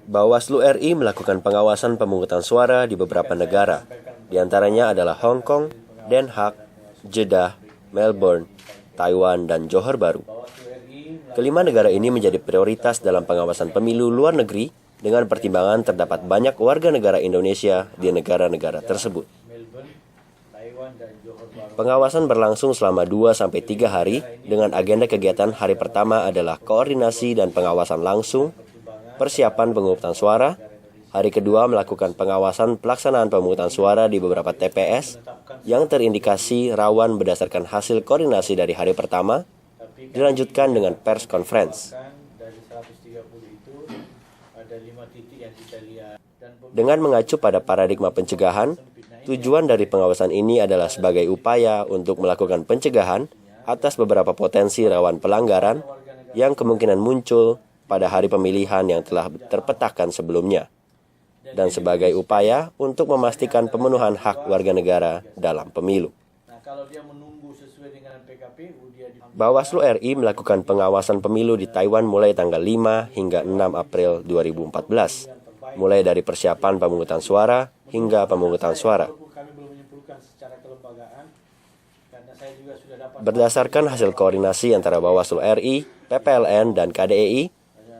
Bawaslu RI melakukan pengawasan pemungutan suara di beberapa negara, di antaranya adalah Hong Kong, Den Haag, Jeddah, Melbourne, Taiwan, dan Johor Baru. Kelima negara ini menjadi prioritas dalam pengawasan pemilu luar negeri dengan pertimbangan terdapat banyak warga negara Indonesia di negara-negara tersebut. Pengawasan berlangsung selama 2-3 hari dengan agenda kegiatan hari pertama adalah koordinasi dan pengawasan langsung, persiapan pemungutan suara. Hari kedua melakukan pengawasan pelaksanaan pemungutan suara di beberapa TPS yang terindikasi rawan berdasarkan hasil koordinasi dari hari pertama, dilanjutkan dengan pers conference. Dengan mengacu pada paradigma pencegahan, tujuan dari pengawasan ini adalah sebagai upaya untuk melakukan pencegahan atas beberapa potensi rawan pelanggaran yang kemungkinan muncul pada hari pemilihan yang telah terpetakan sebelumnya, dan sebagai upaya untuk memastikan pemenuhan hak warga negara dalam pemilu. Bawaslu RI melakukan pengawasan pemilu di Taiwan mulai tanggal 5 hingga 6 April 2014, mulai dari persiapan pemungutan suara hingga pemungutan suara. Berdasarkan hasil koordinasi antara Bawaslu RI, PPLN, dan KDEI,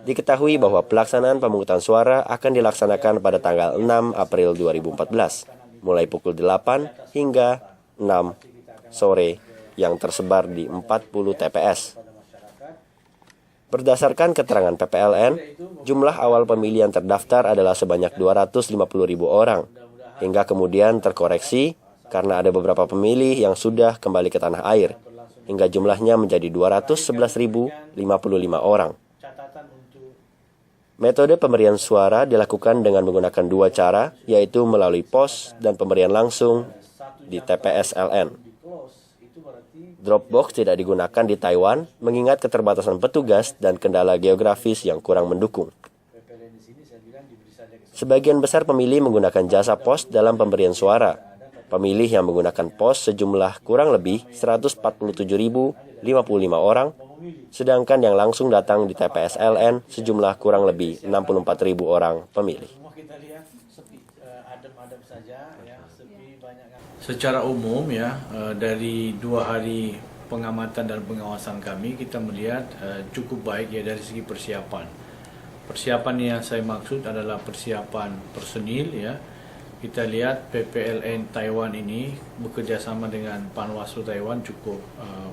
diketahui bahwa pelaksanaan pemungutan suara akan dilaksanakan pada tanggal 6 April 2014, mulai pukul 8 hingga 6 sore yang tersebar di 40 TPS. Berdasarkan keterangan PPLN, jumlah awal pemilih yang terdaftar adalah sebanyak 250.000 orang, hingga kemudian terkoreksi karena ada beberapa pemilih yang sudah kembali ke tanah air, hingga jumlahnya menjadi 211.055 orang. Metode pemberian suara dilakukan dengan menggunakan dua cara, yaitu melalui pos dan pemberian langsung di TPS LN. Dropbox tidak digunakan di Taiwan, mengingat keterbatasan petugas dan kendala geografis yang kurang mendukung. Sebagian besar pemilih menggunakan jasa pos dalam pemberian suara. Pemilih yang menggunakan pos sejumlah kurang lebih 147.055 orang, sedangkan yang langsung datang di TPS LN sejumlah kurang lebih 64.000 orang pemilih. Secara umum ya, dari 2 hari pengamatan dan pengawasan kami, kita melihat cukup baik ya dari segi persiapan. Persiapan yang saya maksud adalah persiapan personil ya. Kita lihat PPLN Taiwan ini bekerjasama dengan Panwaslu Taiwan cukup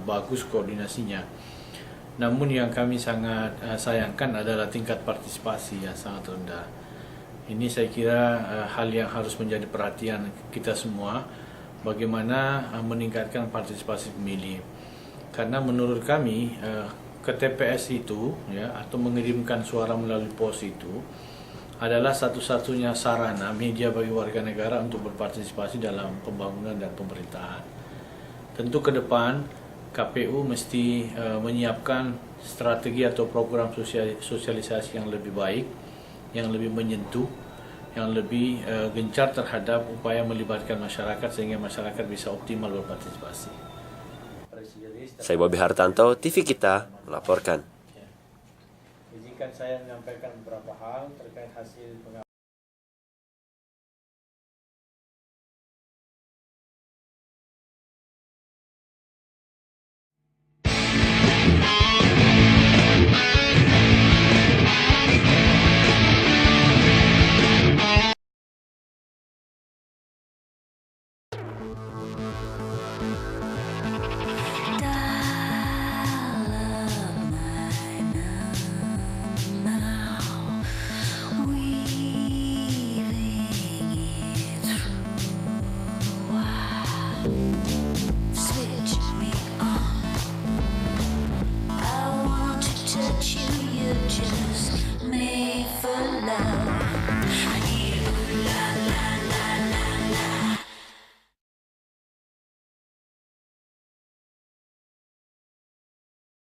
bagus koordinasinya. Namun yang kami sangat sayangkan adalah tingkat partisipasi yang sangat rendah. Ini saya kira hal yang harus menjadi perhatian kita semua, bagaimana meningkatkan partisipasi pemilih. Karena menurut kami ke TPS itu ya, atau mengirimkan suara melalui pos itu adalah satu-satunya sarana media bagi warga negara untuk berpartisipasi dalam pembangunan dan pemerintahan. Tentu ke depan KPU mesti menyiapkan strategi atau program sosialisasi yang lebih baik, yang lebih menyentuh, yang lebih gencar terhadap upaya melibatkan masyarakat sehingga masyarakat bisa optimal berpartisipasi. Saya Bobby Hartanto, TV Kita melaporkan. Izinkan saya menyampaikan beberapa hal terkait hasil pengawasan. Switch me on. I want to touch you, you just